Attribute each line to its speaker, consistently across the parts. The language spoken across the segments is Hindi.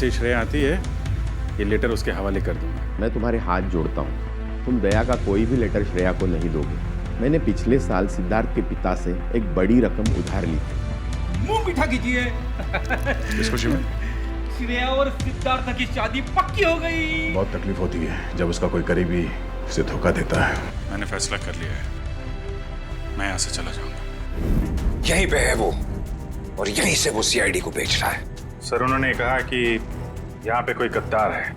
Speaker 1: जैसे ही श्रेया आती है ये लेटर उसके हवाले कर दूंगा।
Speaker 2: मैं तुम्हारे हाथ जोड़ता हूँ, तुम दया का कोई भी लेटर श्रेया को नहीं दोगे। मैंने पिछले साल सिद्धार्थ के पिता से एक बड़ी रकम उधार ली थी।
Speaker 3: मुंह मीठा कीजिए।
Speaker 1: इस खुशी में
Speaker 3: श्रेया और सिद्धार्थ की शादी पक्की हो गई।
Speaker 1: बहुत तकलीफ होती है जब उसका कोई करीबी उसे धोखा देता है। मैंने फैसला कर लिया है, मैं यहाँ से चला जाऊंगा।
Speaker 4: यहीं पे है वो, और यहीं से वो सीआईडी को बेच रहा है।
Speaker 1: सर उन्होंने कहा कि यहाँ पे कोई गद्दार है।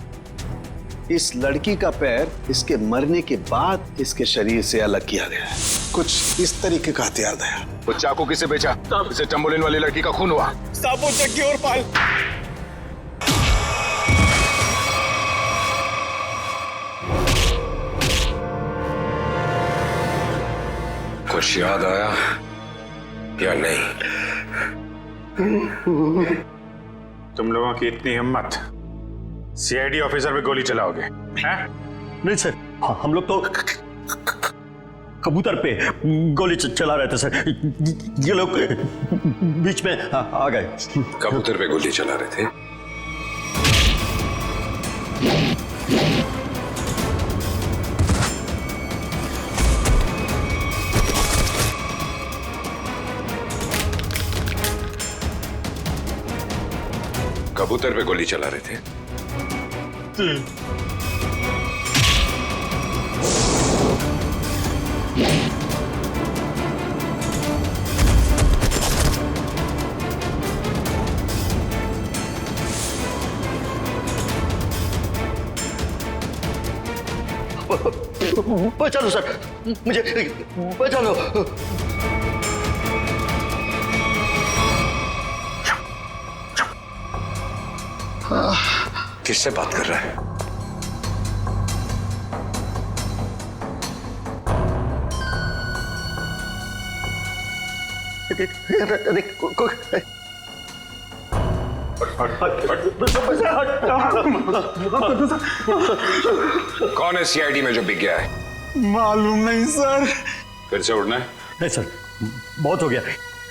Speaker 5: इस लड़की का पैर इसके मरने के बाद इसके शरीर से अलग किया गया है। कुछ इस तरीके का हथियार था।
Speaker 4: वो चाकू किसे बेचा? इसे चंबोलिन वाली लड़की का खून हुआ।
Speaker 3: साबु, जग्गी और पाल।
Speaker 4: कुछ याद आया या नहीं?
Speaker 1: तुम लोगों की इतनी हिम्मत, सीआईडी ऑफिसर पे गोली चलाओगे हैं?
Speaker 6: नहीं सर, हम लोग तो कबूतर पे गोली चला रहे थे सर, ये लोग बीच में आ गए।
Speaker 4: कबूतर पे गोली चला रहे थे? कबूतर पे गोली चला रहे थे?
Speaker 6: पहचानो सर, मुझे पहचानो।
Speaker 4: किससे बात कर रहा है? कौन है सीआईडी में जो बिक गया है?
Speaker 5: मालूम नहीं सर।
Speaker 4: फिर से उड़ना है?
Speaker 6: नहीं सर, बहुत हो गया,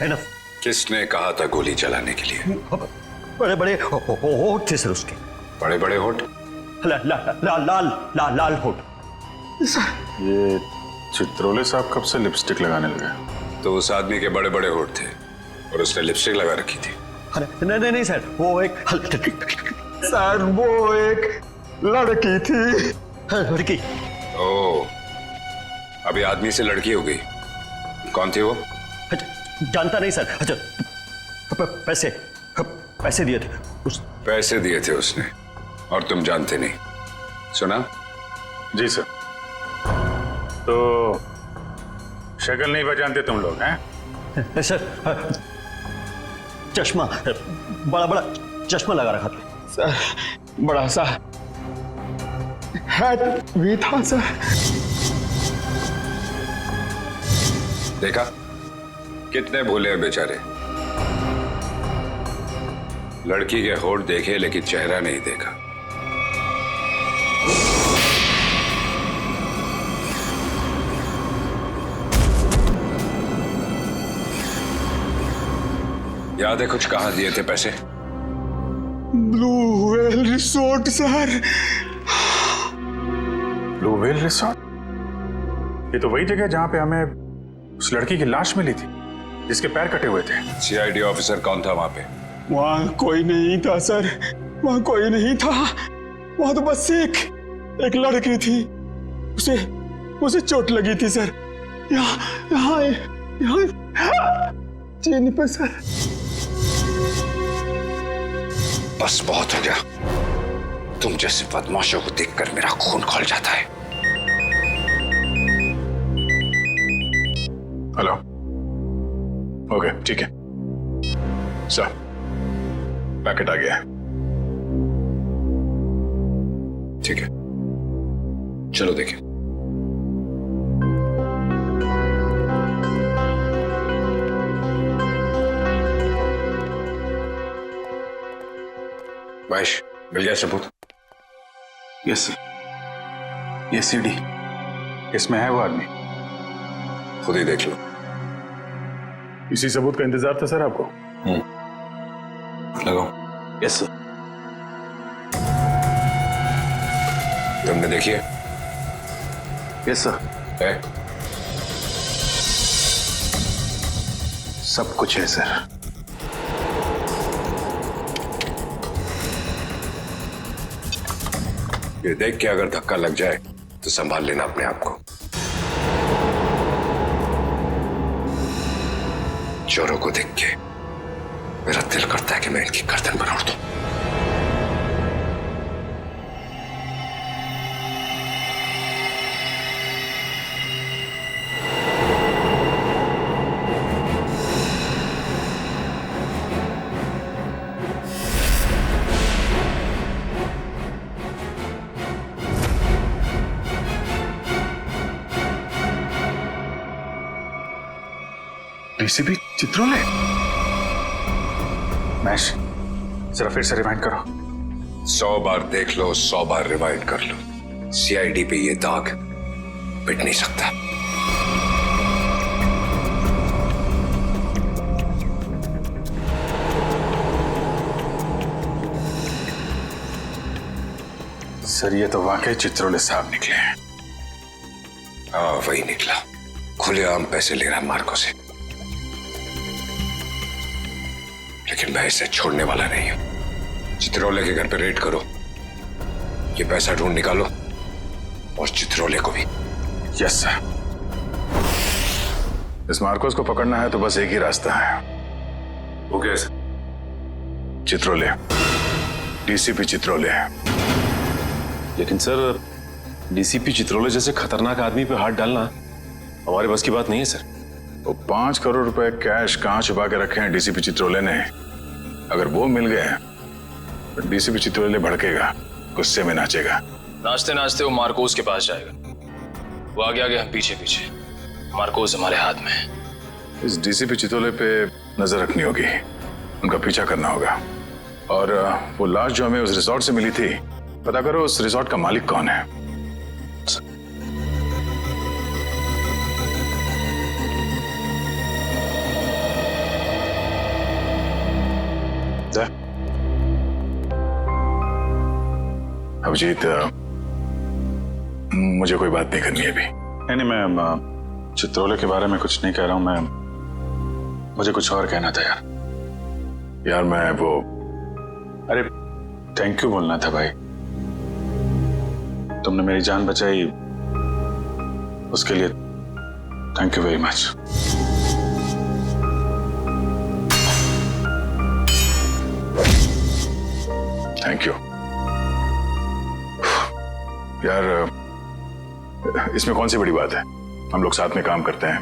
Speaker 6: एनफ।
Speaker 4: किसने कहा था गोली चलाने के लिए?
Speaker 6: बड़े बड़े होठ थे सर उसके।
Speaker 4: बड़े बड़े होठ?
Speaker 6: लाल होठ।
Speaker 1: ये चित्रोले साहब कब से लिपस्टिक लगाने लगे?
Speaker 4: तो उस आदमी के बड़े बड़े होठ थे और उसने लिपस्टिक लगा रखी थी।
Speaker 6: नहीं सर, वो एक
Speaker 5: सर वो एक लड़की थी।
Speaker 6: लड़की?
Speaker 4: ओह, अभी आदमी से लड़की हो गई। कौन थी वो?
Speaker 6: जानता नहीं सर। अच्छा, पैसे दिए थे
Speaker 4: पैसे दिए थे उसने, और तुम जानते नहीं? सुना?
Speaker 1: जी सर। तो शक्ल नहीं पहचानते तुम लोग हैं?
Speaker 6: सर, चश्मा, बड़ा बड़ा चश्मा लगा रखा था
Speaker 5: सर, बड़ा सा हैट भी था सर।
Speaker 4: देखा कितने भोले हैं बेचारे। लड़की के होठ देखे लेकिन चेहरा नहीं देखा। याद है कुछ कहाँ दिए थे पैसे?
Speaker 5: Blue whale resort sir.
Speaker 1: Blue whale resort? ये तो वही जगह जहां पे हमें उस लड़की की लाश मिली थी जिसके पैर कटे हुए थे।
Speaker 4: सीआईडी ऑफिसर कौन था वहां पे?
Speaker 5: वहां कोई नहीं था सर, वहां कोई नहीं था। वहां तो बस एक लड़की थी, उसे चोट लगी थी सर। यहाँ चीनी पे सर।
Speaker 4: बस बहुत हो गया। तुम जैसे बदमाशों को देखकर मेरा खून खौल जाता है।
Speaker 1: हेलो, ओके ठीक है सर, पैकेट आ गया है।
Speaker 4: ठीक है, चलो देखें। महेश, मिल गया सबूत?
Speaker 1: यस सर, ये सीडी, इसमें है वो आदमी।
Speaker 4: खुद ही देख लो।
Speaker 1: इसी सबूत का इंतजार था सर आपको?
Speaker 4: लगाओ।
Speaker 5: Yes sir.
Speaker 4: तुमने देखी है?
Speaker 1: यस सर,
Speaker 4: है?
Speaker 1: सब कुछ है सर।
Speaker 4: ये देख के अगर धक्का लग जाए तो संभाल लेना अपने आप को। चोरों को देख के मेरा दिल करता है कि मैं इनकी गर्दन पर उड़ दूं।
Speaker 1: डीसीपी चित्रोले? मैश, जरा फिर से रिवाइंड करो।
Speaker 4: 100 बार देख लो, 100 बार रिवाइंड कर लो, सीआईडी पे ये दाग मिट नहीं सकता।
Speaker 1: सर ये तो वाकई चित्रोले साहब निकले हैं।
Speaker 4: हाँ वही निकला, खुलेआम पैसे ले रहा मार्को से। लेकिन मैं इसे छोड़ने वाला नहीं हूं। चित्रोले के घर पे रेड करो, ये पैसा ढूंढ निकालो और चित्रोले को भी।
Speaker 1: Yes sir. इस मार्कोस को पकड़ना है तो बस एक ही रास्ता है।
Speaker 4: वो कैसे?
Speaker 1: चित्रोले, डीसीपी चित्रोले।
Speaker 7: लेकिन सर, डीसीपी चित्रोले जैसे खतरनाक आदमी पे हाथ डालना हमारे बस की बात नहीं है सर।
Speaker 1: वो 5 करोड़ रुपए कैश कहां छुपा के रखे हैं डीसीपी चित्रोले ने? अगर वो मिल गए तो डीसीपी चित्रोले भड़केगा, गुस्से में नाचेगा।
Speaker 8: नाचते नाचते वो मार्कोस के पास जाएगा। वो आगे आगे, हम पीछे पीछे। मार्कोस हमारे हाथ में है।
Speaker 1: इस डीसीपी चित्रोले पे नजर रखनी होगी, उनका पीछा करना होगा। और वो लाश जो हमें उस रिसोर्ट से मिली थी, पता करो उस रिसोर्ट का मालिक कौन है। अभिजीत, मुझे कोई बात नहीं करनी है अभी।
Speaker 9: नहीं, मैं चित्रोले के बारे में कुछ नहीं कह रहा हूं। मुझे कुछ और कहना था
Speaker 1: यार मैं वो,
Speaker 9: अरे थैंक यू बोलना था भाई। तुमने मेरी जान बचाई, उसके लिए thank you very much.
Speaker 1: Thank you. यार इसमें कौन सी बड़ी बात है? हम लोग साथ में काम करते हैं,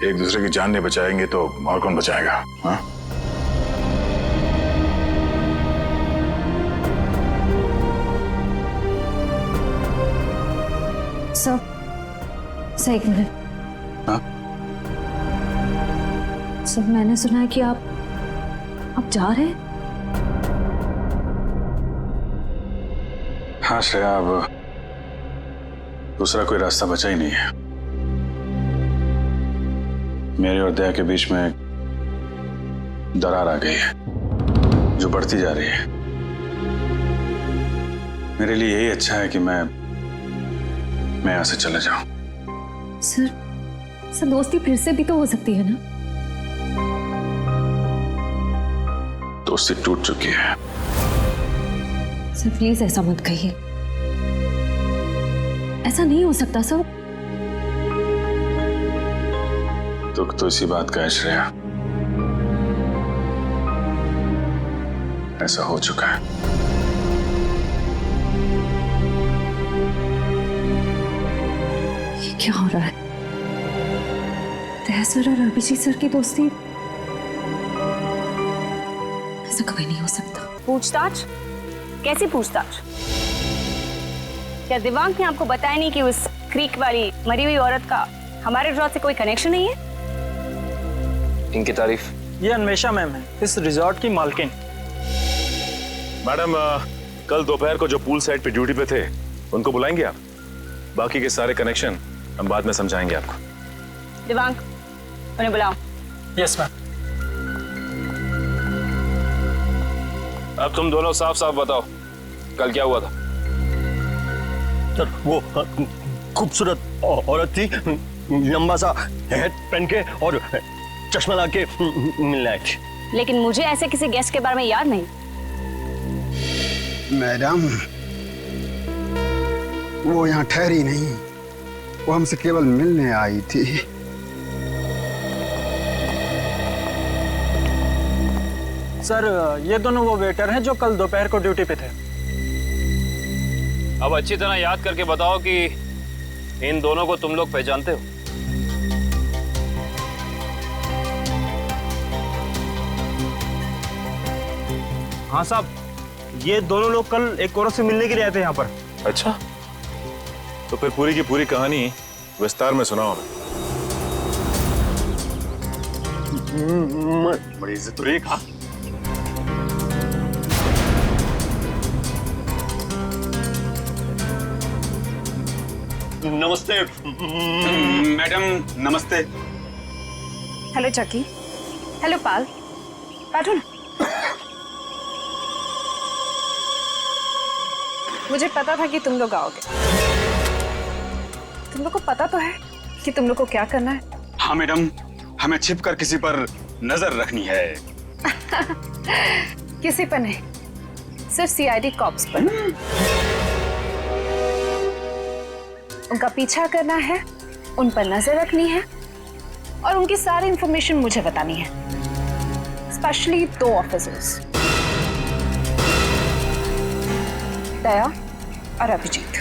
Speaker 1: एक दूसरे की जान नहीं बचाएंगे तो और कौन बचाएगा? हाँ?
Speaker 10: सर एक मिनट।
Speaker 1: हाँ?
Speaker 10: सर मैंने सुना है कि आप जा रहे हैं।
Speaker 9: हाँ श्रेया, अब दूसरा कोई रास्ता बचा ही नहीं है। मेरे और दया के बीच में दरार आ गई है जो बढ़ती जा रही है। मेरे लिए यही अच्छा है कि मैं यहाँ से चला जाऊं।
Speaker 10: सर दोस्ती फिर से भी तो हो सकती है ना?
Speaker 9: दोस्ती टूट चुकी है।
Speaker 10: सर प्लीज ऐसा मत कहिए, ऐसा नहीं हो सकता सर।
Speaker 9: दुख तो इसी बात का है श्रेया, ऐसा हो चुका है।
Speaker 10: ये क्या हो रहा है? दया सर और अभिजीत सर की दोस्ती, ऐसा कभी नहीं हो सकता।
Speaker 11: पूछताछ? कैसी पूछताछ? क्या दिवांग ने आपको बताया नहीं कि उस क्रीक वाली मरी हुई औरत का हमारे रिजॉर्ट से कोई कनेक्शन नहीं है?
Speaker 8: इनकी तारीफ?
Speaker 3: ये अन्वेषा मैम है, इस रिजॉर्ट की मालकिन।
Speaker 7: मैडम, कल दोपहर को जो पूल साइड पे ड्यूटी पे थे उनको बुलाएंगे आप? बाकी के सारे कनेक्शन हम बाद में समझाएंगे आपको।
Speaker 11: दिवांग, उन्हें बुलाओ।
Speaker 3: Yes ma'am.
Speaker 8: अब तुम दोनों साफ साफ बताओ, कल क्या हुआ था?
Speaker 6: सर वो खूबसूरत औरत थी, लंबा सा हेड पहन के और चश्मा ला के मिलने आई थी।
Speaker 11: लेकिन मुझे ऐसे किसी गेस्ट के बारे में याद नहीं।
Speaker 12: मैडम, वो यहाँ ठहरी नहीं, वो हमसे केवल मिलने आई थी।
Speaker 5: सर ये दोनों वो वेटर हैं जो कल दोपहर को ड्यूटी पे थे।
Speaker 8: अब अच्छी तरह याद करके बताओ कि इन दोनों को तुम लोग पहचानते हो?
Speaker 5: हाँ साहब, ये दोनों लोग कल एक औरत से मिलने के लिए आए थे यहाँ पर।
Speaker 7: अच्छा, तो फिर पूरी की पूरी कहानी विस्तार में सुनाओ।
Speaker 6: बड़ी इज्जत रही कहा। नमस्ते
Speaker 5: मैडम, नमस्ते।
Speaker 10: हेलो चकी। हेलो पाल, बैठो ना। मुझे पता था कि तुम लोग आओगे। तुम लोग को पता तो है कि तुम लोग को क्या करना है?
Speaker 5: हाँ मैडम, हमें छिपकर किसी पर नजर रखनी है।
Speaker 10: किसी पर नहीं, सिर्फ सीआईडी कॉप्स पर। उनका पीछा करना है, उन पर नजर रखनी है और उनकी सारी इंफॉर्मेशन मुझे बतानी है, स्पेशली 2 ऑफिसर्स, दया और अभिजीत।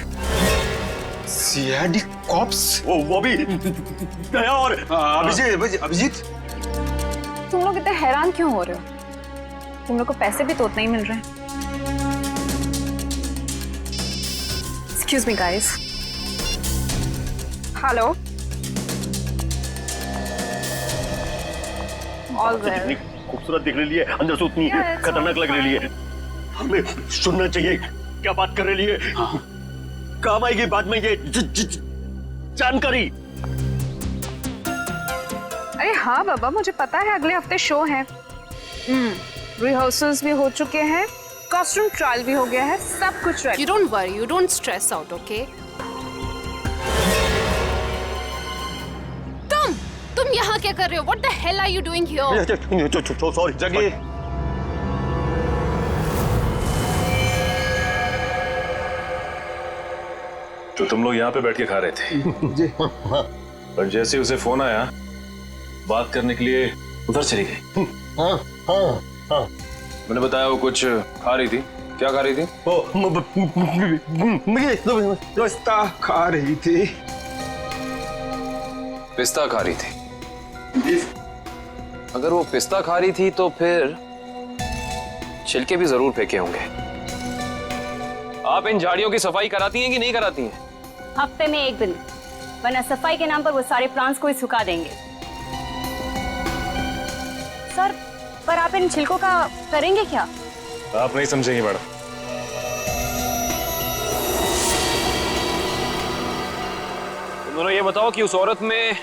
Speaker 5: CID cops?
Speaker 6: वो भी दया और
Speaker 5: अभिजीत।
Speaker 10: तुम लोग इतने हैरान क्यों हो रहे हो? तुम लोग को पैसे भी तो उतने ही मिल रहे हैं। Excuse me guys. Hello. All well.
Speaker 6: खूबसूरत दिख रही है, अंदर से उतनी खतरनाक लग रही है। हमें सुनना चाहिए क्या बात कर रही है। काम आएगी बाद में ये जानकारी।
Speaker 10: अरे हाँ बाबा, मुझे पता है अगले हफ्ते शो है। रिहर्सल्स भी हो चुके हैं, कॉस्ट्यूम ट्रायल भी हो गया है, सब कुछ ready.
Speaker 13: You don't worry, you don't stress out, okay? तुम यहाँ क्या कर रहे हो? What the hell are you doing here?
Speaker 6: Sorry जगी।
Speaker 7: तो तुम लोग यहाँ पे बैठ के खा रहे थे पर जैसे उसे फोन आया बात करने के लिए उधर चली गई।
Speaker 6: हाँ।
Speaker 8: मैंने बताया वो कुछ खा रही थी। क्या खा रही थी?
Speaker 12: पिस्ता खा रही थी।
Speaker 8: पिस्ता खा रही थी? अगर वो पिस्ता खा रही थी तो फिर छिलके भी जरूर फेंके होंगे। आप इन झाड़ियों की सफाई कराती हैं कि नहीं कराती हैं?
Speaker 11: हफ्ते में 1 दिन, वरना सफाई के नाम पर वो सारे प्लांट्स को ही सुखा देंगे। सर, पर आप इन छिलकों का करेंगे क्या?
Speaker 7: आप नहीं समझेंगे मैडम।
Speaker 8: तुम दोनों ये बताओ कि उस औरत में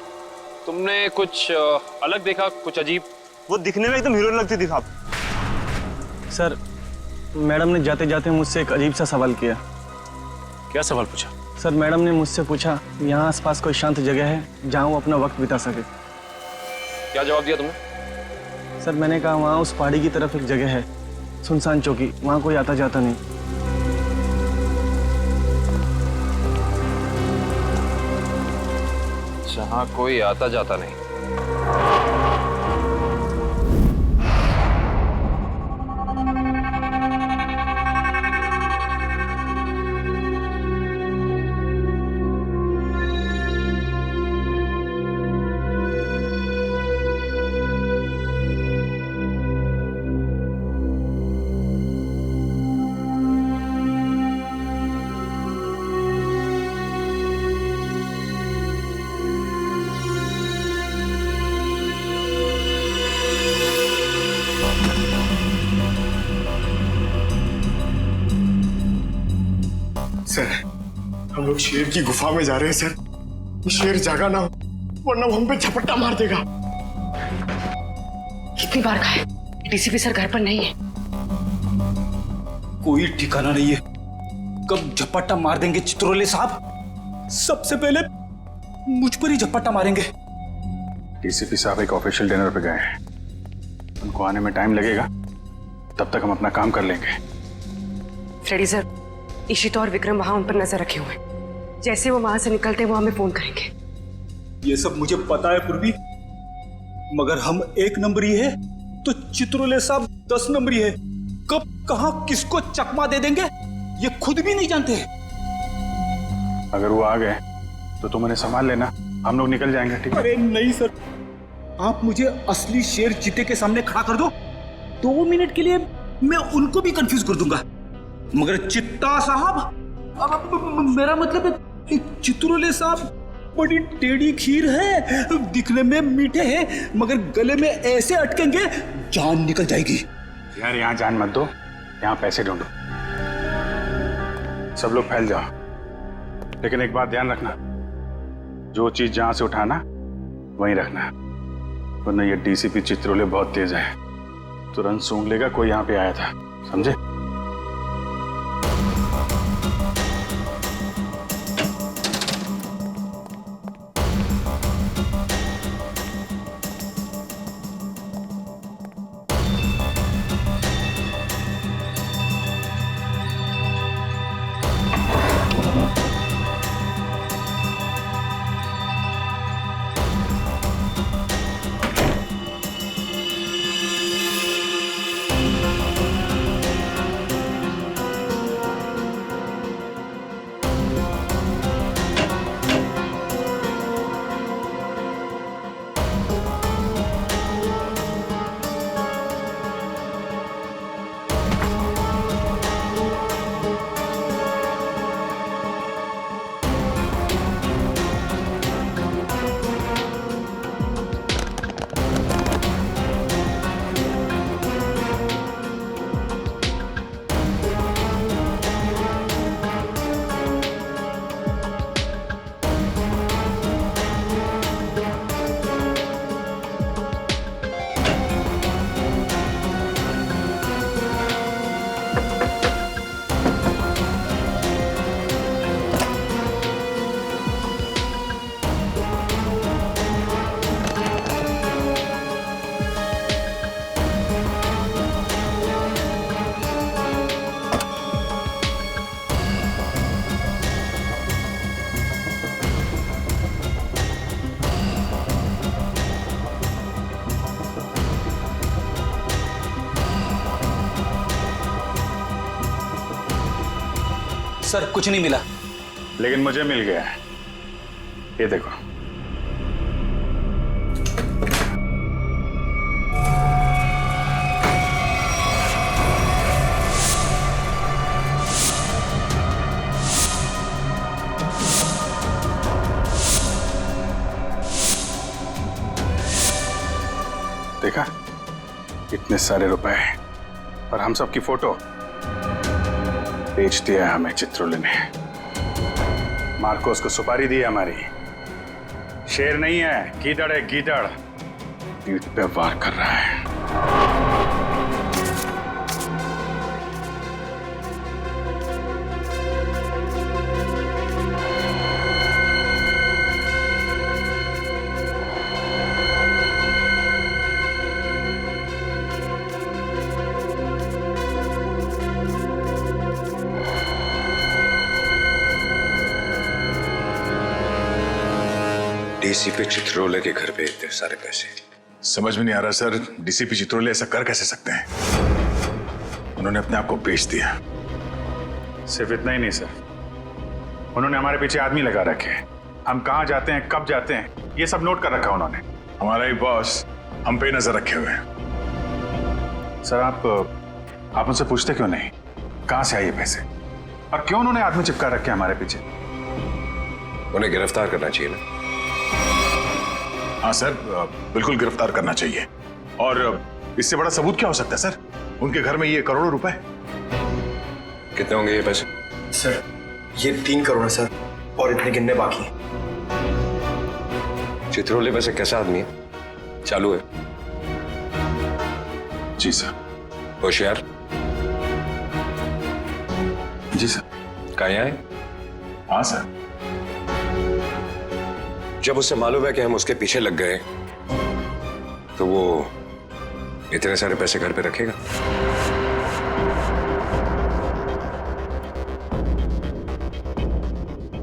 Speaker 8: तुमने कुछ अलग देखा, कुछ अजीब?
Speaker 5: वो दिखने में एकदम हीरोइन लगती थी साहब। सर, मैडम ने जाते जाते मुझसे एक अजीब सा सवाल किया।
Speaker 7: क्या सवाल पूछा?
Speaker 5: सर, मैडम ने मुझसे पूछा यहाँ आसपास कोई शांत जगह है जहाँ वो अपना वक्त बिता सके।
Speaker 8: क्या जवाब दिया तुमने?
Speaker 5: सर, मैंने कहा वहाँ उस पहाड़ी की तरफ एक जगह है, सुनसान चौकी, वहाँ कोई आता जाता नहीं।
Speaker 8: जहाँ कोई आता जाता नहीं।
Speaker 5: सर, हम लोग शेर की गुफा में जा रहे हैं सर। ये शेर जागा ना हो वरना वो हम पे झपट्टा मार देगा।
Speaker 13: कितनी बार कहा है, डीसीपी सर घर पर नहीं है।
Speaker 5: कोई ठिकाना नहीं है,
Speaker 3: कब झपट्टा मार देंगे चित्रोले साहब? सबसे पहले मुझ पर ही झपट्टा मारेंगे।
Speaker 1: डीसीपी साहब एक ऑफिशियल डिनर पे गए हैं, उनको आने में टाइम लगेगा, तब तक हम अपना काम कर लेंगे।
Speaker 14: फ्रेडी सर, इशिता और विक्रम वहां उन पर नजर रखे हुए हैं। जैसे वो वहां से निकलते वो हमें फोन करेंगे।
Speaker 3: ये सब मुझे पता है पूर्वी, मगर हम 1 नंबरी है तो चित्रोले साहब 10 नंबरी है। कब कहां किसको चकमा दे देंगे ये खुद भी नहीं जानते।
Speaker 1: अगर वो आ गए तो तुम उन्हें संभाल लेना, हम लोग निकल जाएंगे, ठीक है?
Speaker 3: अरे नहीं सर, आप मुझे असली शेर चीते के सामने खड़ा कर दो, 2 मिनट के लिए मैं उनको भी कंफ्यूज कर दूंगा। मगर चित्ता साहब, अब मेरा मतलब है चित्रोले साहब बड़ी टेढ़ी खीर है, दिखने में मीठे हैं मगर गले में ऐसे अटकेंगे जान निकल जाएगी।
Speaker 1: यार यहाँ जान मत दो, यहाँ पैसे ढूंढो। सब लोग फैल जाओ, लेकिन एक बात ध्यान रखना, जो चीज जहां से उठाना वहीं रखना, वरना ये डीसीपी चित्रोले बहुत तेज है, तुरंत सूंघ लेगा कोई यहाँ पे आया था, समझे?
Speaker 3: सर कुछ नहीं मिला।
Speaker 1: लेकिन मुझे मिल गया है, ये देखो। देखा, इतने सारे रुपए और हम सब की फोटो बेच दिया है हमें चित्रोले ने। मार्कोस को सुपारी दी है हमारी। शेर नहीं है, गीदड़ है, गीदड़। पीठ पे वार कर रहा है।
Speaker 4: डीसीपी चित्रोले के घर पे इतने सारे पैसे,
Speaker 1: समझ में नहीं आ रहा सर, डीसीपी चित्रोले ऐसा कर कैसे सकते हैं? उन्होंने अपने आप को बेच दिया। सिर्फ इतना ही नहीं सर, उन्होंने हमारे पीछे आदमी लगा रखे हैं। हम कहाँ जाते हैं, कब जाते हैं, ये सब नोट कर रखा उन्होंने। हमारा ही बॉस हम पे नजर रखे हुए हैं। सर आप उनसे पूछते क्यों नहीं कहां से आए ये पैसे, और क्यों उन्होंने आदमी चिपका रखे हमारे पीछे?
Speaker 4: उन्हें गिरफ्तार करना चाहिए ना।
Speaker 1: हाँ सर, बिल्कुल गिरफ्तार करना चाहिए। और इससे बड़ा सबूत क्या हो सकता है सर? उनके घर में ये करोड़ों रुपए।
Speaker 4: कितने होंगे ये पैसे?
Speaker 15: सर ये 3 करोड़ है सर, और इतने गिनने बाकी हैं।
Speaker 4: चित्रोले वैसे कैसा आदमी है? चालू है?
Speaker 1: जी सर।
Speaker 4: होशियार?
Speaker 1: जी सर।
Speaker 4: कहीं आए?
Speaker 1: हाँ सर।
Speaker 4: जब उसे मालूम है कि हम उसके पीछे लग गए तो वो इतने सारे पैसे घर पे रखेगा?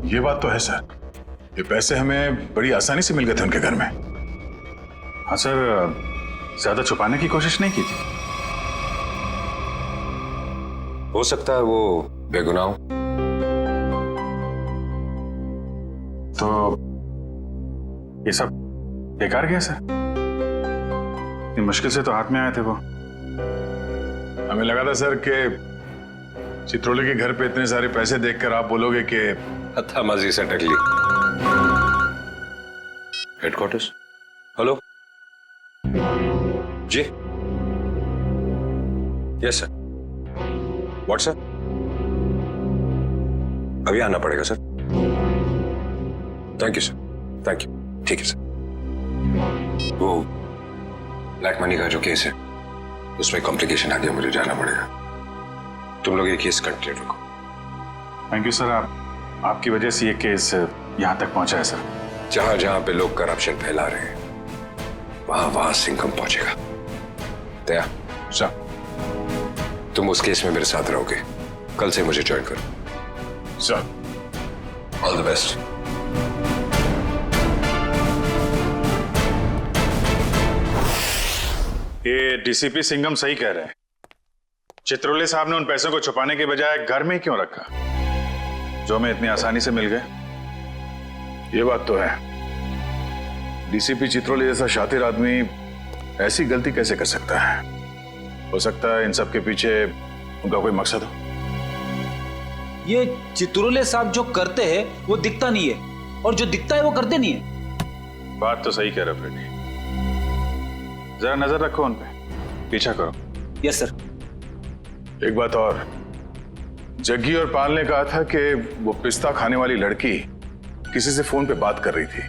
Speaker 1: ये बात तो है सर, ये पैसे हमें बड़ी आसानी से मिल गए थे उनके घर में। हाँ सर, ज्यादा छुपाने की कोशिश नहीं की थी।
Speaker 4: हो सकता है वो बेगुनाह हो।
Speaker 1: तो ये सब बेकार गया सर? इतनी मुश्किल से तो हाथ में आए थे वो। हमें लगा था सर कि चित्रोले के घर पे इतने सारे पैसे देखकर आप बोलोगे कि
Speaker 4: हत्थामाजी से टकली। हेडक्वार्टर्स। हेलो जी। Yes sir. व्हाट्सएप? अभी आना पड़ेगा sir. Thank you sir, thank you. ठीक है सर। वो ब्लैक मनी का जो केस है उसमें कॉम्प्लिकेशन आ गया, मुझे जाना पड़ेगा। तुम लोग ये केस कंटिन्यू रखो।
Speaker 1: थैंक यू सर, आपकी वजह से ये केस यहाँ तक पहुंचा है सर।
Speaker 4: जहां जहां पे लोग करप्शन फैला रहे हैं वहां वहां सिंघम पहुंचेगा। दया
Speaker 1: सर,
Speaker 4: तुम उस केस में मेरे साथ रहोगे। कल से मुझे ज्वाइन करो
Speaker 1: सर।
Speaker 4: All the best.
Speaker 1: ये डीसीपी सिंघम सही कह रहे हैं। चित्रोले साहब ने उन पैसों को छुपाने के बजाय घर में ही क्यों रखा, जो हमें इतनी आसानी से मिल गए? ये बात तो है, डीसीपी चित्रोले जैसा शातिर आदमी ऐसी गलती कैसे कर सकता है? हो सकता है इन सब के पीछे उनका कोई मकसद हो।
Speaker 3: ये चित्रोले साहब जो करते हैं वो दिखता नहीं है, और जो दिखता है वो करते नहीं है।
Speaker 1: बात तो सही कह रहे फ्रेडी, जरा नजर रखो उन पे, पीछा करो।
Speaker 3: Yes sir.
Speaker 1: एक बात और, जग्गी और पाल ने कहा था कि वो पिस्ता खाने वाली लड़की किसी से फोन पे बात कर रही थी,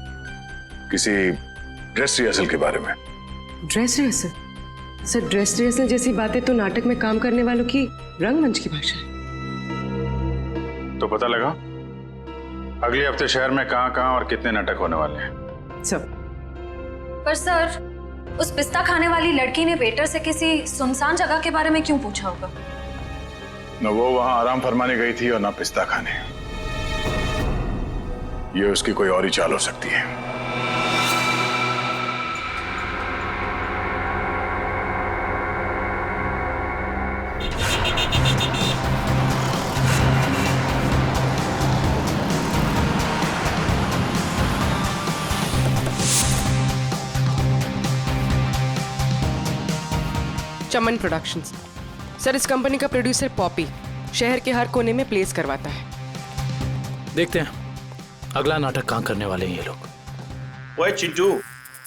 Speaker 1: किसी ड्रेस रिहर्सल के बारे में।
Speaker 14: Dress rehearsal? Sir, dress rehearsal जैसी बातें तो नाटक में काम करने वालों की रंगमंच की भाषा है।
Speaker 1: तो पता लगा अगले हफ्ते शहर में कहां और कितने नाटक होने वाले हैं?
Speaker 14: सब।
Speaker 10: पर सर, उस पिस्ता खाने वाली लड़की ने वेटर से किसी सुनसान जगह के बारे में क्यों पूछा होगा?
Speaker 1: न वो वहां आराम फरमाने गई थी और ना पिस्ता खाने। ये उसकी कोई और ही चाल हो सकती है।
Speaker 14: चमन प्रोडक्शंस। सर, इस कंपनी का प्रोड्यूसर पॉपी शहर के हर कोने में प्लेस करवाता है।
Speaker 16: देखते हैं अगला नाटक कहाँ करने वाले हैं ये लोग।
Speaker 17: ओए चिंटू,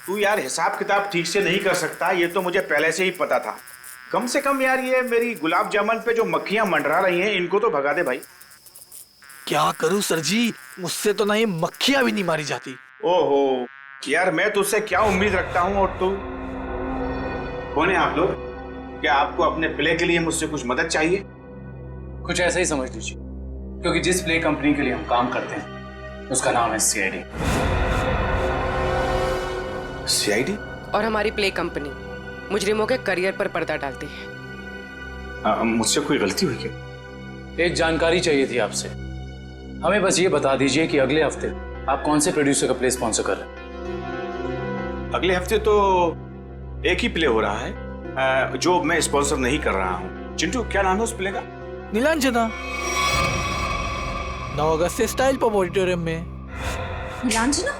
Speaker 17: तू यार हिसाब किताब ठीक से नहीं कर सकता, ये तो मुझे पहले से ही पता था। कम से कम यार ये मेरी गुलाब जामुन पे जो मक्खियां मंडरा रही हैं इनको तो भगा दे भाई।
Speaker 16: क्या करूं सर जी, मुझसे तो नहीं मक्खियां भी नहीं मारी जाती।
Speaker 17: ओहो यार, मैं तुझसे क्या उम्मीद रखता हूँ, और तू कौन है आप लोग? क्या आपको अपने प्ले के लिए मुझसे कुछ मदद चाहिए?
Speaker 8: कुछ ऐसा ही समझ लीजिए, क्योंकि जिस प्ले कंपनी के लिए हम काम करते हैं उसका नाम है सीआईडी।
Speaker 17: सीआईडी?
Speaker 14: और हमारी प्ले कंपनी मुजरिमों के करियर पर पर्दा डालती है।
Speaker 17: मुझसे कोई गलती हुई क्या?
Speaker 8: एक जानकारी चाहिए थी आपसे। हमें बस ये बता दीजिए कि अगले हफ्ते आप कौन से प्रोड्यूसर का प्ले स्पॉन्सर कर रहे हैं?
Speaker 17: अगले हफ्ते तो एक ही प्ले हो रहा है जो मैं स्पॉन्सर नहीं कर रहा हूँ। चिंटू, क्या नाम है उस प्ले का?
Speaker 16: नीलांजना। 9 अगस्त से स्टाइल पब ऑडिटोरियम में।
Speaker 10: नीलांजना?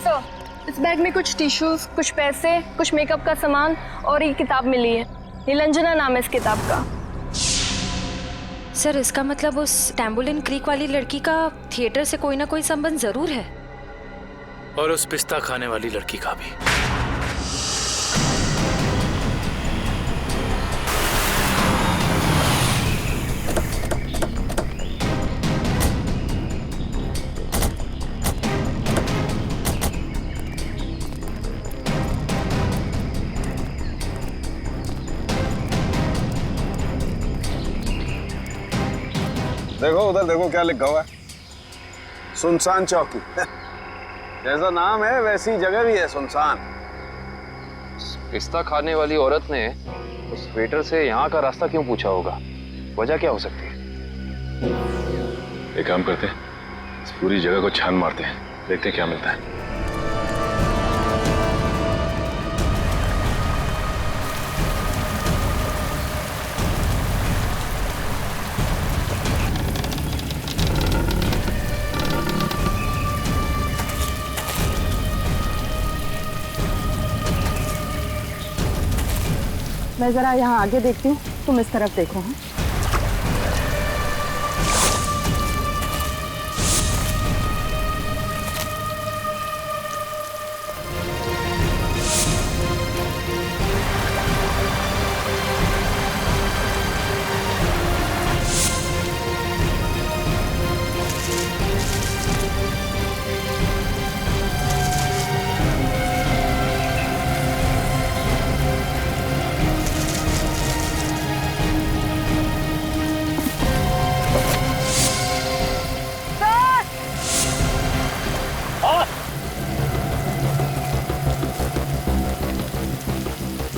Speaker 13: सर, इस बैग में कुछ टिश्यूज, कुछ पैसे, कुछ मेकअप का सामान और एक किताब मिली है। नीलांजना नाम है इस किताब का।
Speaker 10: सर, इसका मतलब उस टैम्बुलिन क्रीक वाली लड़की का थिएटर से कोई ना कोई संबंध जरूर है।
Speaker 16: और उस पिस्ता खाने वाली लड़की का भी।
Speaker 12: देखो उधर देखो क्या लिखा हुआ है, सुनसान चौकी। जैसा नाम है वैसी जगह भी है, सुनसान।
Speaker 18: पिस्ता खाने वाली औरत ने उस वेटर से यहाँ का रास्ता क्यों पूछा होगा? वजह क्या हो सकती है?
Speaker 7: एक काम करते हैं, इस पूरी जगह को छान मारते हैं, देखते हैं क्या मिलता है।
Speaker 14: मैं जरा यहाँ आगे देखती हूँ, तुम इस तरफ देखो। हाँ?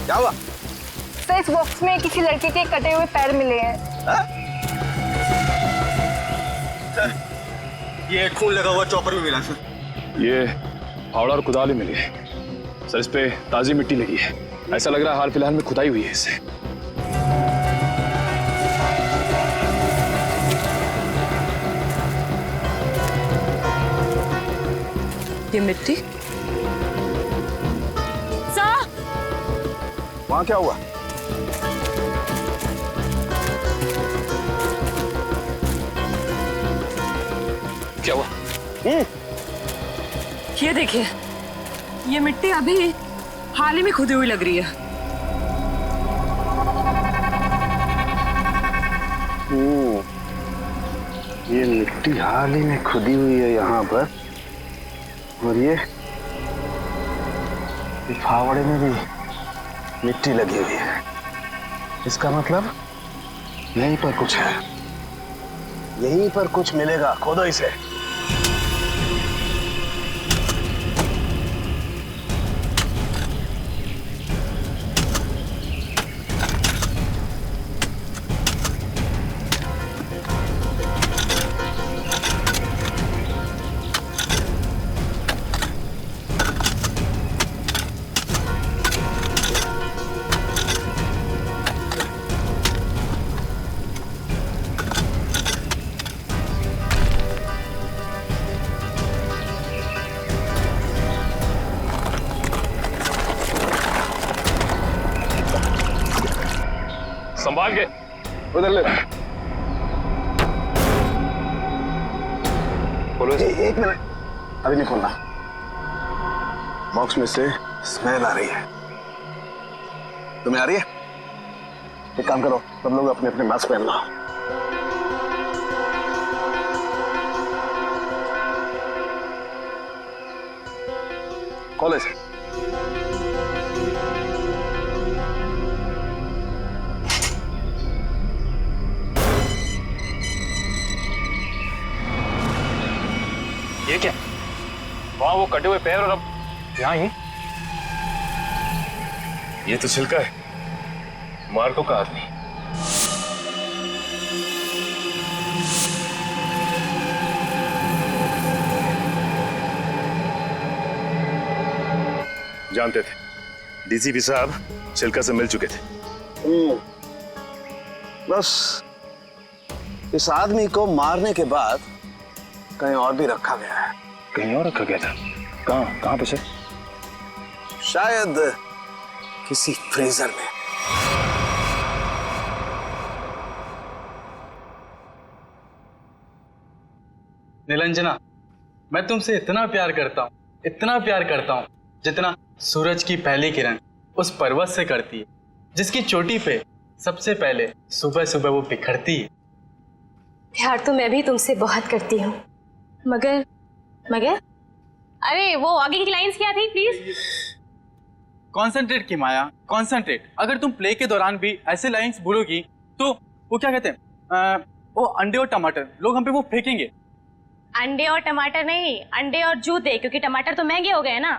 Speaker 12: क्या हुआ?
Speaker 13: सर, इस बॉक्स में किसी लड़के के कटे हुए पैर मिले हैं।
Speaker 15: ये खून लगा हुआ चॉपर भी मिला सर।
Speaker 7: ये फावड़ा और कुदाल ही मिली है सर, इस पे ताजी मिट्टी लगी है। ऐसा लग रहा है हाल फिलहाल में खुदाई हुई है इससे।
Speaker 14: ये मिट्टी
Speaker 12: वहां क्या हुआ?
Speaker 18: क्या हुआ?
Speaker 14: ये देखिए, ये मिट्टी अभी हाल ही में खुदी हुई लग रही है।
Speaker 12: ये मिट्टी हाल ही में खुदी हुई है यहाँ पर, और ये फावड़े में भी मिट्टी लगी हुई है। इसका मतलब यहीं पर कुछ है, यहीं पर कुछ मिलेगा। खोदो इसे।
Speaker 7: संभाल के
Speaker 12: उधर ले।
Speaker 18: बोलो।
Speaker 12: एक मिनट, अभी नहीं खोलना। बॉक्स में से स्मेल आ रही है। तुम्हें आ रही है? एक काम करो, सब लोग अपने अपने मास्क पहन लो। कॉलेज
Speaker 18: ये क्या? वहां वो कटे हुए पैर और अब यहाँ ही।
Speaker 7: ये तो छिलका है मार्को का आदमी। जानते थे डीसीपी साहब छिलका से मिल चुके थे।
Speaker 12: बस इस आदमी को मारने के बाद कहीं और भी रखा गया है।
Speaker 7: कहीं और रखा गया था? कहाँ पे सर?
Speaker 12: शायद किसी फ्रीजर में।
Speaker 19: निलंजना, मैं तुमसे इतना प्यार करता हूँ, इतना प्यार करता हूँ, जितना सूरज की पहली किरण उस पर्वत से करती है, जिसकी चोटी पे सबसे पहले सुबह सुबह वो बिखरती है।
Speaker 11: प्यार तो मैं भी तुमसे बहुत करती हूँ, मगर मगर अरे वो आगे की लाइंस क्या थी प्लीज?
Speaker 19: कॉन्सेंट्रेट की माया, कॉन्सेंट्रेट। अगर तुम प्ले के दौरान भी ऐसे लाइंस भूलोगी तो वो क्या कहते हैं, वो अंडे और टमाटर लोग हम पे वो फेंकेंगे।
Speaker 11: अंडे और टमाटर नहीं, अंडे और जूते, क्योंकि टमाटर तो महंगे हो गए ना।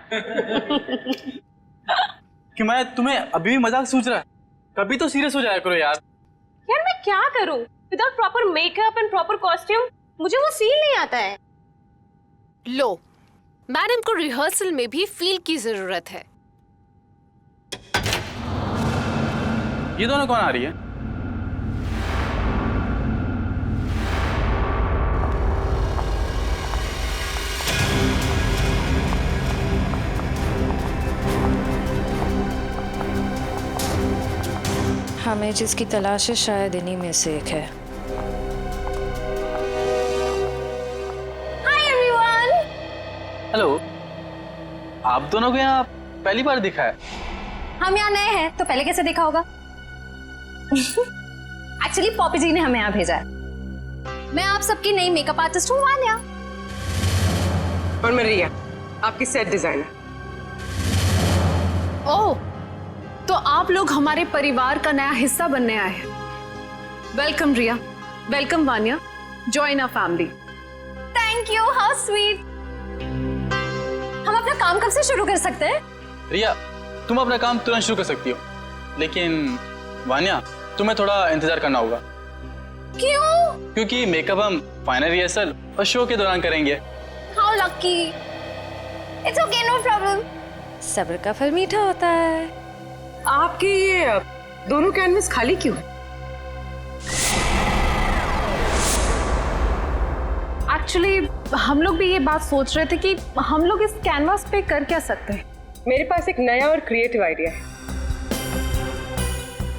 Speaker 19: कि मैं तुम्हें अभी भी मजाक सूझ रहा है, कभी तो सीरियस हो जाया करो यार।
Speaker 11: यार मैं क्या करूं without proper makeup and proper costume, मुझे वो फील नहीं आता है।
Speaker 10: लो, मैडम को रिहर्सल में भी फील की जरूरत है।
Speaker 19: ये दोनों कौन आ रही है?
Speaker 20: हमें जिसकी तलाश है शायद इन्हीं में से एक है।
Speaker 11: Hi everyone.
Speaker 19: हेलो, आप दोनों को यहाँ पहली बार दिखा है?
Speaker 11: हम यहाँ नए हैं तो पहले कैसे देखा होगा? एक्चुअली पॉपी जी ने हमें यहाँ भेजा है। मैं आप सबकी नई मेकअप आर्टिस्ट हूँ वान्या।
Speaker 14: और मैं रिया, आपकी सेट डिजाइनर।
Speaker 10: ओह, तो आप लोग हमारे परिवार का नया हिस्सा बनने आए हैं। Welcome Riya, welcome Vanya, join our family.
Speaker 11: Thank you, how sweet. हम अपना काम कब से शुरू कर सकते हैं?
Speaker 19: रिया, तुम अपना काम तुरंत शुरू कर सकती हो, लेकिन वान्या तुम्हें थोड़ा इंतजार करना होगा।
Speaker 11: क्यों?
Speaker 19: क्योंकि मेकअप हम फाइनल रिहर्सल और शो के दौरान करेंगे।
Speaker 11: How lucky. It's okay, no problem.
Speaker 20: सब्र का फल मीठा होता है।
Speaker 14: आपके ये दोनों कैनवस खाली क्यों है?
Speaker 10: एक्चुअली हम लोग भी ये बात सोच रहे थे कि हम लोग इस कैनवास पे कर क्या सकते हैं।
Speaker 14: मेरे पास एक नया और क्रिएटिव आइडिया है,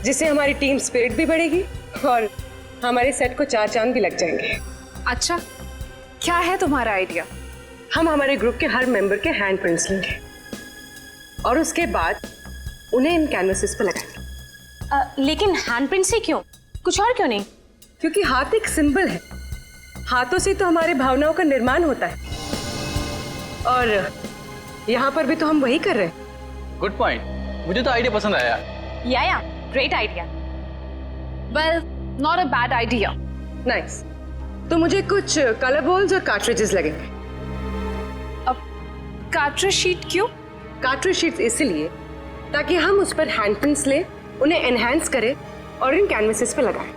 Speaker 14: जिससे हमारी टीम स्पिरिट भी बढ़ेगी और हमारे सेट को 4 चांद भी लग जाएंगे।
Speaker 10: अच्छा, क्या है तुम्हारा आइडिया?
Speaker 14: हम हमारे ग्रुप के हर मेंबर के हैंड प्रिंट्स लेंगे और उसके बाद उन्हें इन कैनवसेस पर लगाएंगे।
Speaker 11: लेकिन हैंड प्रिंट्स ही क्यों? कुछ और क्यों नहीं?
Speaker 14: क्योंकि हाथ एक सिंबल है, हाथों से तो हमारी भावनाओं का निर्माण होता है और यहाँ पर भी तो हम वही कर रहे हैं।
Speaker 19: गुड पॉइंट, मुझे तो आइडिया पसंद आया।
Speaker 11: या great idea.
Speaker 10: Well, not a bad idea.
Speaker 14: Nice. तो मुझे कुछ कलर बॉल्स और कार्ट्रिजेस लगेंगे।
Speaker 10: अब कार्ट्रिज शीट क्यों?
Speaker 14: कार्ट्रिज शीट्स इसलिए ताकि हम उस पर हैंड प्रिंट्स लें, उन्हें एनहांस करें और इन कैनवसेस पे लगाएं।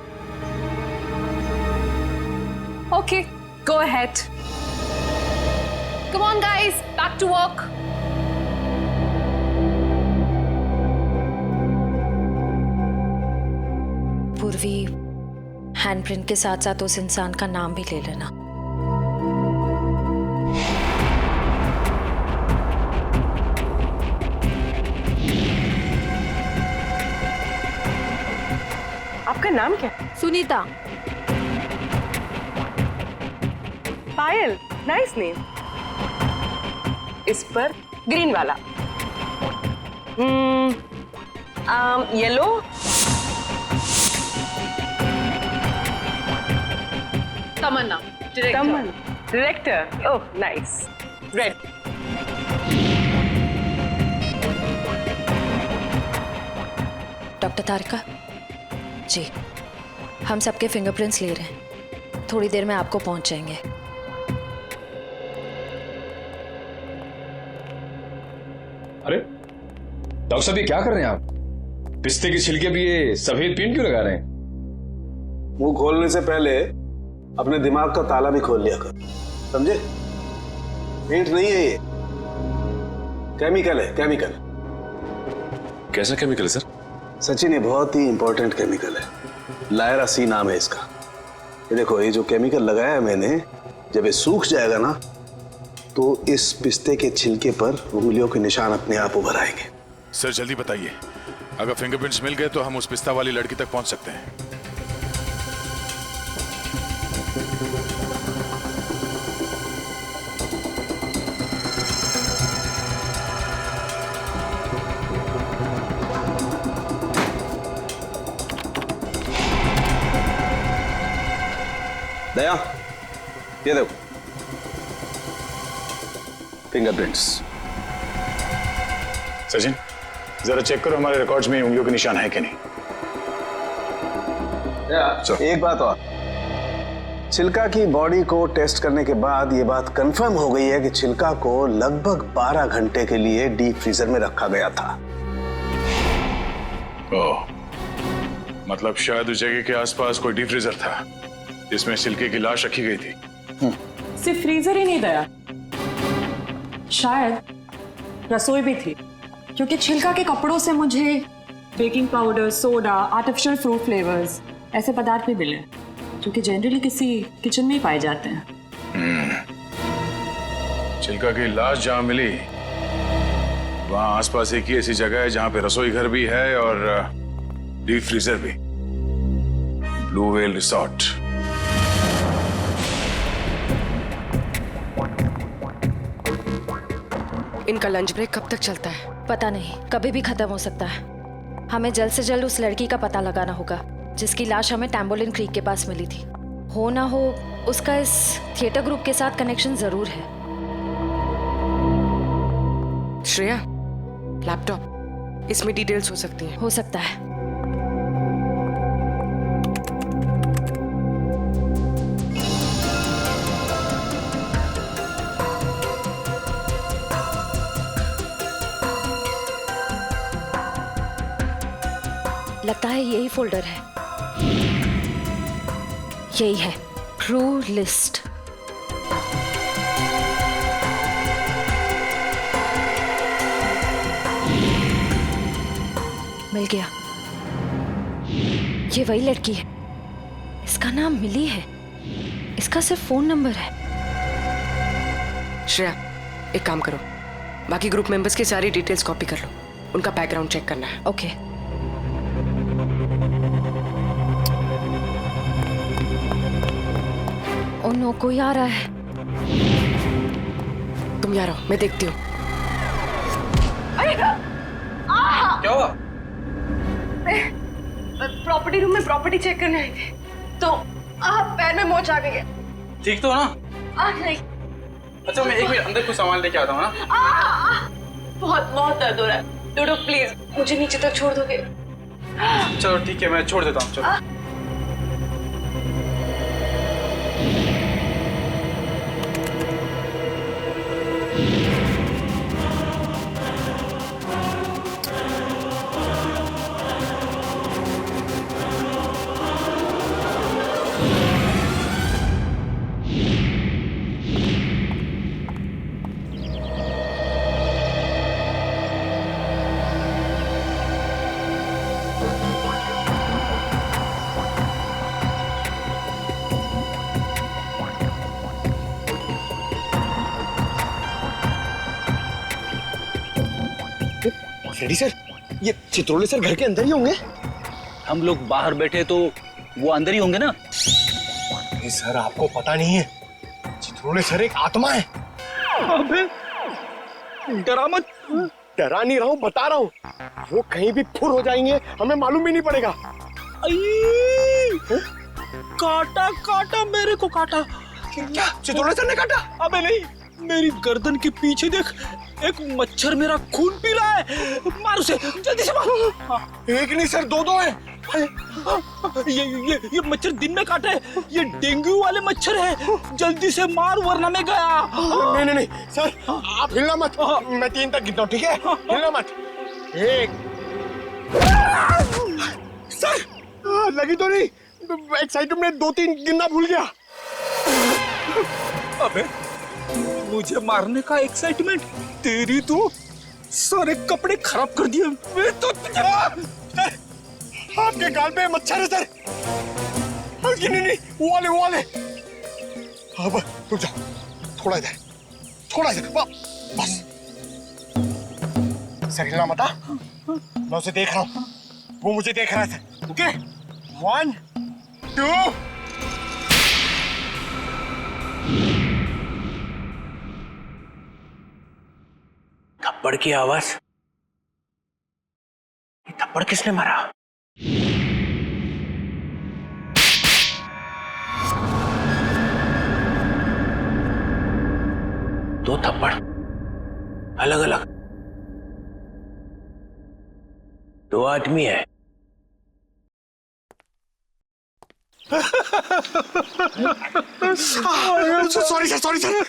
Speaker 10: Okay, go ahead. Come on guys, back to work.
Speaker 20: Purvi, handprint के साथ साथ उस इंसान का नाम भी ले लेना।
Speaker 14: आपका नाम क्या?
Speaker 10: सुनीता।
Speaker 14: Payal, nice name. इस पर ग्रीन वाला। Yellow.
Speaker 10: Tamanna,
Speaker 14: director. Oh nice. Red.
Speaker 20: Doctor Tarika ji, हम सबके फिंगरप्रिंट्स ले रहे हैं, थोड़ी देर में आपको पहुंच जाएंगे।
Speaker 21: अरे डॉक्टर साहब, ये क्या कर रहे हैं आप? पिस्ते के छिलके भी ये सफेद पेंट क्यों लगा रहे हैं?
Speaker 12: मुंह खोलने से पहले अपने दिमाग का ताला भी खोल लिया कर, समझे? पेंट नहीं है ये, केमिकल है, केमिकल।
Speaker 7: कैसा केमिकल है सर?
Speaker 12: सचिन, ये बहुत ही इंपॉर्टेंट केमिकल है, लायरा सी नाम है इसका। ये देखो, ये जो केमिकल लगाया है मैंने, जब ये सूख जाएगा ना तो इस पिस्ते के छिलके पर उंगलियों के निशान अपने आप उभर आएंगे।
Speaker 1: सर जल्दी बताइए, अगर फिंगरप्रिंट्स मिल गए तो हम उस पिस्ता वाली लड़की तक पहुंच सकते हैं।
Speaker 12: दया, ये देखो फिंगरप्रिंट्स।
Speaker 1: सचिन, जरा चेक करो हमारे रिकॉर्ड्स में उंगलियों के निशान है कि नहीं।
Speaker 12: एक बात और, चिल्का की बॉडी को टेस्ट करने के बाद ये बात कंफर्म हो गई है कि चिल्का को लगभग 12 घंटे के लिए डीप फ्रीजर में रखा गया था।
Speaker 1: ओह, मतलब शायद उस जगह के आसपास कोई डीप फ्रीजर था जिसमें चिल्के की लाश रखी गई थी।
Speaker 2: सिर्फ फ्रीजर ही नहीं दया, शायद रसोई भी थी, क्योंकि छिलका के कपड़ों से मुझे baking powder, soda, artificial fruit flavours ऐसे पदार्थ भी मिले जो कि जनरली किसी किचन में ही पाए जाते हैं।
Speaker 1: चिल्का की लाश जहां मिली वहां आसपास एक ही ऐसी जगह है जहां पे रसोई घर भी है और डीप फ्रीजर भी। Blue whale resort.
Speaker 14: इनका लंच ब्रेक कब तक चलता है?
Speaker 20: पता नहीं, कभी भी खत्म हो सकता है। हमें जल्द से जल्द उस लड़की का पता लगाना होगा जिसकी लाश हमें टैम्बोलिन क्रीक के पास मिली थी। हो ना हो उसका इस थिएटर ग्रुप के साथ कनेक्शन जरूर है।
Speaker 14: श्रेया, लैपटॉप, इसमें डिटेल्स हो सकती हैं।
Speaker 20: हो सकता है। लगता है यही फोल्डर है। यही है, ट्रू लिस्ट। मिल गया। ये वही लड़की है। इसका नाम मिली है। इसका सिर्फ फोन नंबर है।
Speaker 14: श्रेया, एक काम करो, बाकी ग्रुप मेंबर्स की सारी डिटेल्स कॉपी कर लो, उनका बैकग्राउंड चेक करना है।
Speaker 20: ओके। ओ नो, कोई आ रहा है।
Speaker 14: तुम यहाँ रहो, मैं देखती हूँ।
Speaker 19: क्या हुआ?
Speaker 13: प्रॉपर्टी रूम में प्रॉपर्टी चेक करने आई थी तो पैर में मोच आ गई है।
Speaker 19: ठीक तो हो ना?
Speaker 13: नहीं।
Speaker 19: अच्छा, मैं एक मिनट अंदर कुछ सामान लेके आता हूँ ना।
Speaker 13: बहुत बहुत दर्द हो रहा है। डोडो प्लीज मुझे नीचे तक छोड़ दोगे?
Speaker 19: चलो ठीक है, मैं छोड़ देता हूँ। चलो।
Speaker 3: रेडी सर, ये चित्रोले सर घर के अंदर ही होंगे? हम लोग बाहर बैठे तो वो अंदर ही होंगे ना?
Speaker 15: नहीं सर, आपको पता नहीं है, चित्रोले सर एक आत्मा है।
Speaker 3: अबे डरा मत।
Speaker 15: डरा नहीं रहा हूँ, बता रहा हूँ, वो कहीं भी फुर हो जाएंगे, हमें मालूम भी नहीं पड़ेगा।
Speaker 3: काटा काटा, मेरे को काटा।
Speaker 15: क्या चित्रोले सर ने काटा?
Speaker 3: अबे नहीं, मेरी गर्दन के पीछे देख, एक मच्छर मेरा खून पी रहा है। मार उसे, जल्दी से मार।
Speaker 15: एक नहीं सर, दो हैं।
Speaker 3: ये मच्छर दिन में काटे, ये डेंगू वाले मच्छर है। जल्दी से मार वरना मैं गया।
Speaker 15: नहीं सर, आप हिलना मत, मैं 3 तक गिनता हूँ, ठीक है? हिलना मत। 1। सर लगी तो नहीं? एक्साइटमेंट में 2-3 गिनना भूल गया।
Speaker 3: अबे मुझे मारने का एक्साइटमेंट, तेरी तो सारे कपड़े खराब कर दिए। मैं तो
Speaker 15: आपके गाल पे मच्छर है सर। नहीं, वो वाले। अब रुक जाओ, थोड़ा इधर, बस। सर हिलना मत, मैं उसे देख रहा हूँ, वो मुझे देख रहा है सर। ओके, 1, 2।
Speaker 17: थप्पड़ की आवाज। ये थप्पड़ किसने मारा? दो थप्पड़ अलग अलग, 2 आदमी है।
Speaker 15: Sorry sir, sorry sir.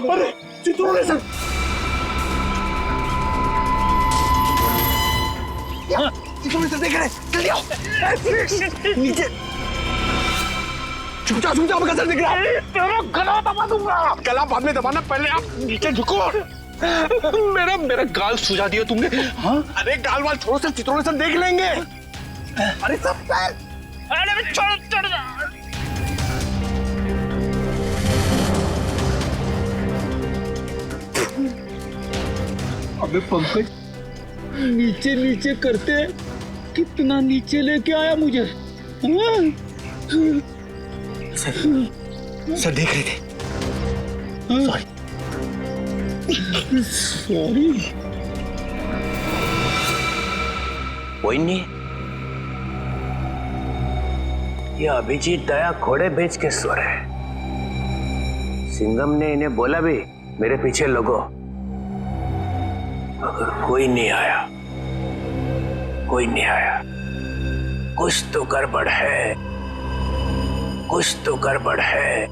Speaker 15: अरे चित्रोले सर, चित्रोले सर देख रहे हैं, जल्दी आओ नीचे। छुप जाओ मैं कसर दिख रहा है। तेरा गला दबा दूंगा। गला बाद में दबाना, पहले आप नीचे झुको। मेरा गाल सुझा दिया तुमने। हाँ अरे गाल वाल छोड़ो सर, चित्रोले सर देख लेंगे। अरे सब सर, अरे चढ़ जा।
Speaker 3: अबे पंकज, नीचे नीचे करते कितना नीचे लेके आया मुझे।
Speaker 15: सर देख रहे थे।
Speaker 3: सॉरी।
Speaker 9: कोई नहीं, ये अभिजीत दया घोड़े बेच के स्वर है। सिंघम ने इन्हें बोला भी मेरे पीछे लगो। अगर कोई नहीं आया, कुछ तो गड़बड़ है, कुछ तो गड़बड़ है।